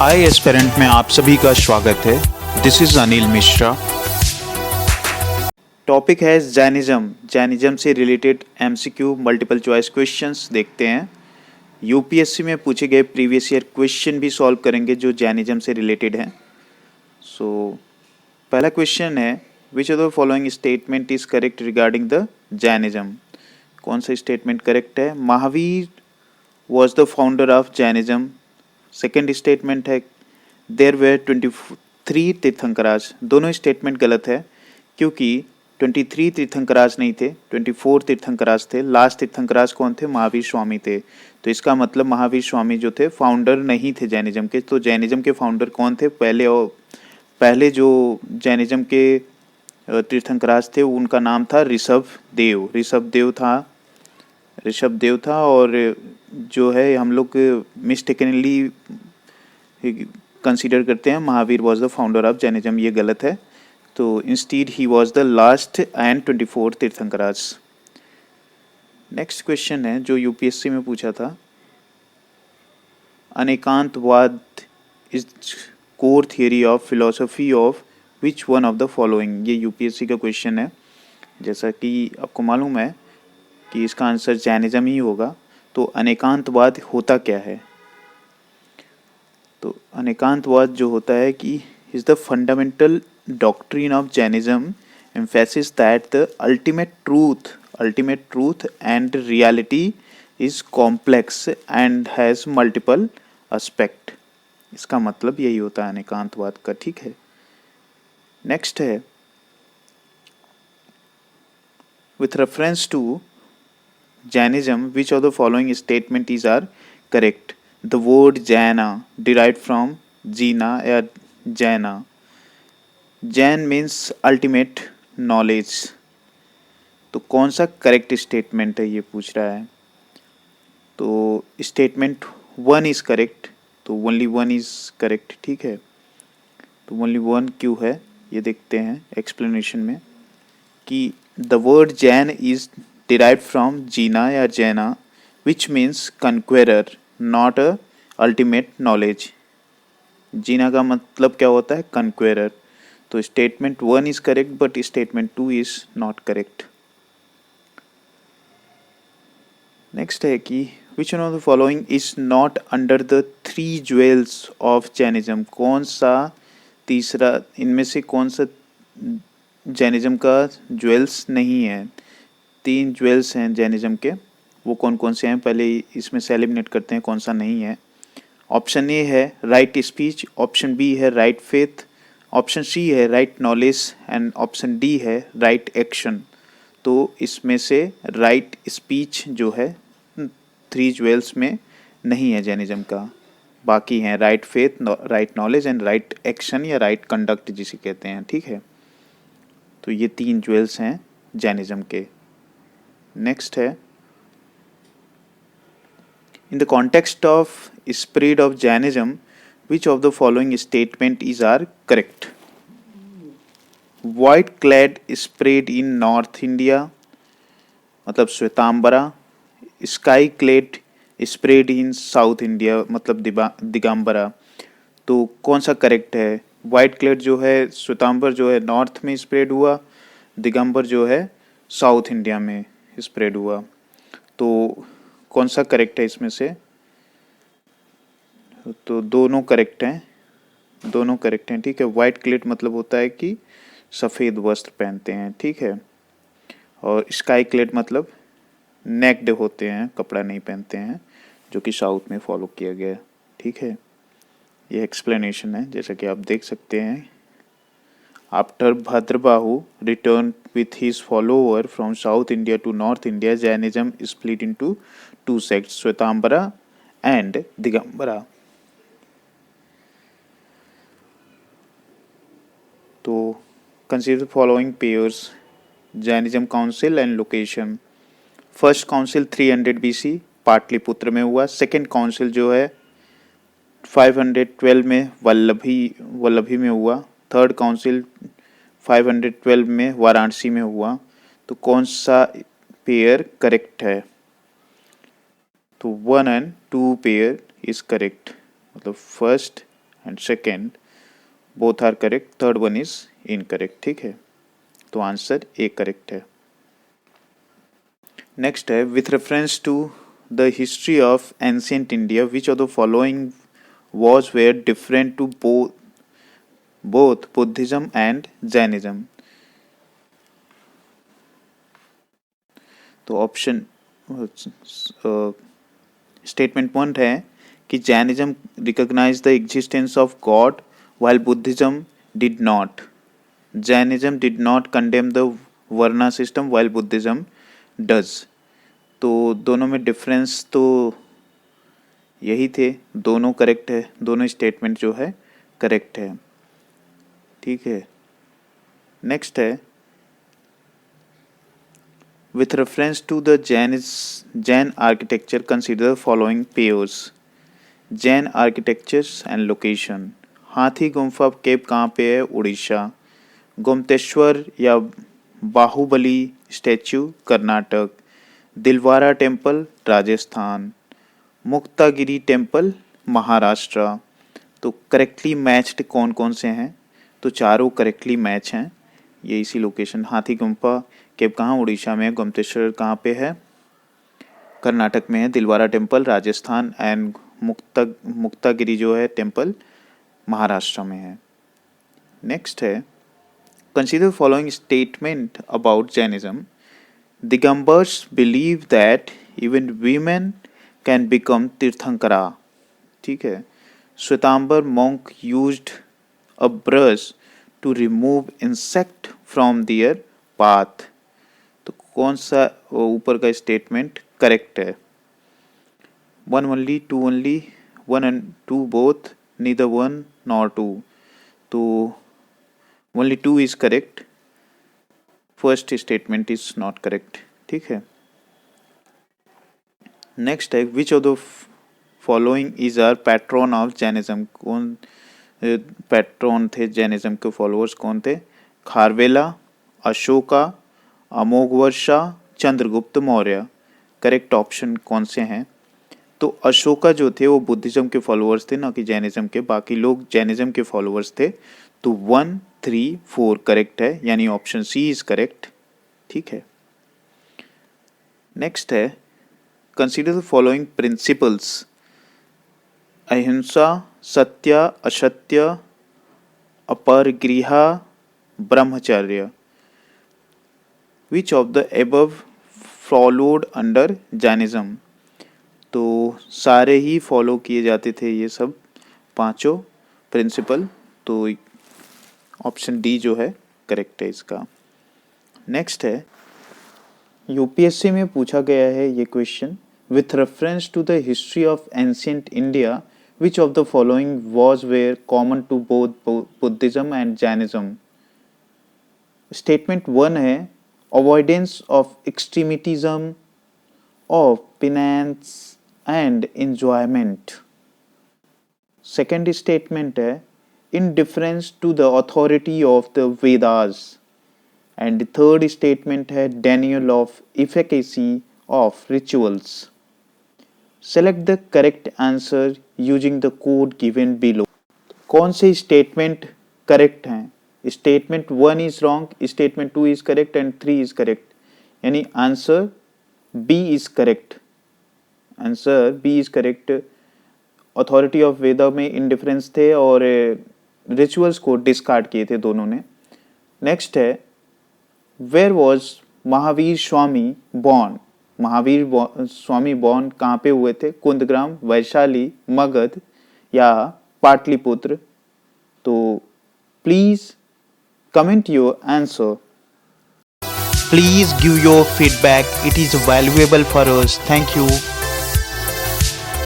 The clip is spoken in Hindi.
आई एस्पेरेंट में आप सभी का स्वागत है। This is Anil Mishra. Topic है जैनिज्म। जैनिज्म से related MCQ multiple choice questions देखते हैं। यूपीएससी में पूछे गए प्रीवियस ईयर क्वेश्चन भी सॉल्व करेंगे जो जैनिज्म से रिलेटेड हैं। पहला क्वेश्चन है, विच of the following statement is correct regarding the Jainism. कौन सा स्टेटमेंट करेक्ट है? Mahavir was the founder of Jainism. Second statement है, देयर वेर 23 तीर्थंकराज। दोनों स्टेटमेंट गलत है क्योंकि 23 तीर्थंकराज नहीं थे, 24 तीर्थंकराज थे। लास्ट तीर्थंकराज कौन थे? महावीर स्वामी थे। तो इसका मतलब महावीर स्वामी जो थे फाउंडर नहीं थे जैनिज्म के। तो जैनिज्म के फाउंडर कौन थे? पहले जो जैनिज्म के तीर्थंकराज थे उनका नाम था ऋषभ देव था। और जो है हम लोग मिस्टेकनली कंसीडर करते हैं Mahavir was the founder of Jainism. ये गलत है। तो instead he was the last and 24 तीर्थंकराज। नेक्स्ट क्वेश्चन है जो यूपीएससी में पूछा था, Anekantavada is core theory of philosophy of which one of the following. ये यूपीएससी का क्वेश्चन है। जैसा कि आपको मालूम है कि इसका आंसर जैनिज्म ही होगा। तो अनेकांतवाद होता क्या है? तो अनेकांतवाद जो होता है कि is the fundamental doctrine of Jainism emphasis that the ultimate truth and reality is complex and has multiple aspect. इसका मतलब यही होता है अनेकांतवाद का। ठीक है। नेक्स्ट है, with reference to Jainism, which of the following statement is are correct? The word Jaina derived from Jina or Jaina. Jain means ultimate knowledge. तो कौन सा करेक्ट स्टेटमेंट है ये पूछ रहा है। तो स्टेटमेंट 1 इज करेक्ट। तो ओनली 1 इज करेक्ट। ठीक है। तो ओनली 1 क्यों है ये देखते हैं एक्सप्लेनेशन में कि the word Jain is derived from Jina या Jaina, which means conqueror, not a ultimate knowledge. जीना का मतलब क्या होता है? conqueror. तो statement 1 is correct but statement 2 is not correct. Next है कि which one of the following is not under the 3 jewels of Jainism. कौन सा तीसरा इनमें से कौन सा जैनिज्म का ज्वेल्स नहीं है? 3 ज्वेल्स हैं जैनिज्म के। वो कौन कौन से हैं पहले इसमें से एलिमिनेट करते हैं कौन सा नहीं है। ऑप्शन ए है राइट स्पीच, ऑप्शन बी है राइट फेथ, ऑप्शन सी है right knowledge and option D है राइट एक्शन। तो इसमें से राइट स्पीच जो है 3 ज्वेल्स में नहीं है जैनिज्म का। बाकी हैं right faith, right knowledge and right action या राइट कंडक्ट जिसे कहते हैं। ठीक है। तो ये 3 ज्वेल्स हैं जैनिज्म के। नेक्स्ट है, in the context of spread of Jainism which of the following statement is are correct? White clad spread in north India मतलब Shvetambara, sky clad spread in south India मतलब दिगंबरा। तो कौन सा करेक्ट है? वाइट क्लेड जो है श्वेतांबर जो है नॉर्थ में स्प्रेड हुआ, दिगंबर जो है साउथ इंडिया में स्प्रेड हुआ। तो कौन सा करेक्ट है इसमें से? तो दोनों करेक्ट हैं। ठीक है। वाइट क्लेड मतलब होता है कि सफ़ेद वस्त्र पहनते हैं। ठीक है। और स्काई क्लेड मतलब नेक्ड होते हैं, कपड़ा नहीं पहनते हैं, जो कि साउथ में फॉलो किया गया। ठीक है। ये एक्सप्लेनेशन है जैसा कि आप देख सकते हैं। After Bhadrabahu return with his follower from South India to North India, Jainism split into 2 sects, Shwetambara and Digambara. तो consider the following pairs: Jainism Council and location. First council 300 BC Pataliputra में हुआ। सेकेंड काउंसिल जो है 512 में वल्लभी में हुआ। थर्ड काउंसिल 512 में वाराणसी में हुआ। तो कौन सा पेयर करेक्ट है? तो 1 and 2 पेयर इज करेक्ट। मतलब first and second, both are correct, third one is incorrect, ठीक है। तो आंसर ए करेक्ट है। नेक्स्ट है, with reference to the history of ancient India which of the following was were different to both Buddhism and Jainism. तो ऑप्शन स्टेटमेंट 1 है कि Jainism recognize the existence of God while Buddhism did not. Jainism did not condemn the Varna system while Buddhism does. तो दोनों में डिफरेंस तो यही थे, दोनों करेक्ट है, दोनों स्टेटमेंट जो है करेक्ट है, ठीक है। नेक्स्ट है, with reference to the Jain architecture consider the following pairs. Jain architectures and location. हाथी गुम्फा केव कहाँ पे है? उड़ीसा। गोमतेश्वर या Bahubali statue Karnataka. Dilwara temple Rajasthan. Muktagiri temple Maharashtra. तो करेक्टली मैच्ड कौन कौन से हैं? तो चारों करेक्टली मैच हैं, ये इसी लोकेशन। हाथी गुम्फा केव कहाँ? उड़ीसा में। गोमतेश्वर कहाँ पे है? कर्नाटक में है। दिलवारा टेम्पल राजस्थान एंड मुक्तागिरी जो है टेम्पल महाराष्ट्र में है। नेक्स्ट है, consider following statement about Jainism. Digambars believe that even women can become tirthankara, ठीक है। Shvetambar monk used a brush to remove insect from their path. तो कौन सा ऊपर का स्टेटमेंट करेक्ट है? 1 only, 2 only, 1 and 2 both, neither 1 nor 2. तो only 2 is correct. First statement is not correct, ठीक है। नेक्स्ट है, which of the following is our patron of Jainism? कौन पैट्रॉन थे जैनिज्म के फॉलोअर्स कौन थे? खारवेला, अशोका, अमोघवर्षा, चंद्रगुप्त मौर्य। करेक्ट ऑप्शन कौन से हैं? तो अशोका जो थे वो बुद्धिज्म के फॉलोअर्स थे, ना कि जैनिज्म के। बाकी लोग जैनिज्म के फॉलोअर्स थे। तो 1, 3, 4 करेक्ट है, यानी ऑप्शन सी इज करेक्ट, ठीक है। नेक्स्ट है, कंसीडर द फॉलोइंग प्रिंसिपल्स। अहिंसा, सत्य, असत्य, अपरगृह, ब्रह्मचर्य। विच of the above followed under Jainism? तो सारे ही फॉलो किए जाते थे ये सब पांचों प्रिंसिपल। तो ऑप्शन डी जो है करेक्ट है इसका। नेक्स्ट है, यूपीएससी में पूछा गया है ये question, with reference to the history of ancient India which of the following was were common to both Buddhism and Jainism. Statement 1 है, avoidance of extremitism of penance and enjoyment. Second statement है, indifference to the authority of the Vedas. And the third statement है, denial of efficacy of rituals. Select the correct answer using the code given below. कौन से statement correct हैं? Statement 1 is wrong, statement 2 is correct and 3 is correct. यानी answer B is correct. Answer B is correct. Authority of Vedas में इंडिफरेंस थे और रिचुअल्स को डिस्कार्ड किए थे दोनों ने। नेक्स्ट है, where was Mahavir Swami born? Mahavir Swami born कहाँ पे हुए थे? कुंदग्राम, वैशाली, मगध या पाटलिपुत्र। तो please comment your answer. Please give your feedback. It is valuable for us. Thank you.